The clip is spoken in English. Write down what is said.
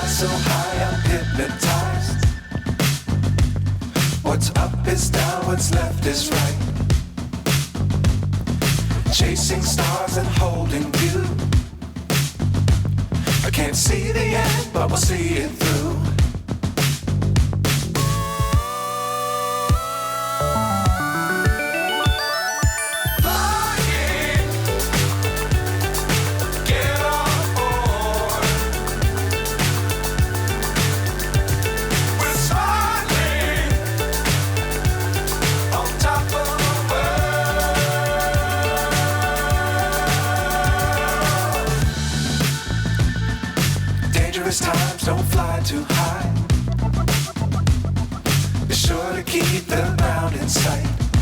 So high I'm hypnotized. What's up is down, what's left is right. Chasing stars and holding you. I can't see the end, but we'll see it through. Times don't fly too high. Be sure to keep the ground in sight.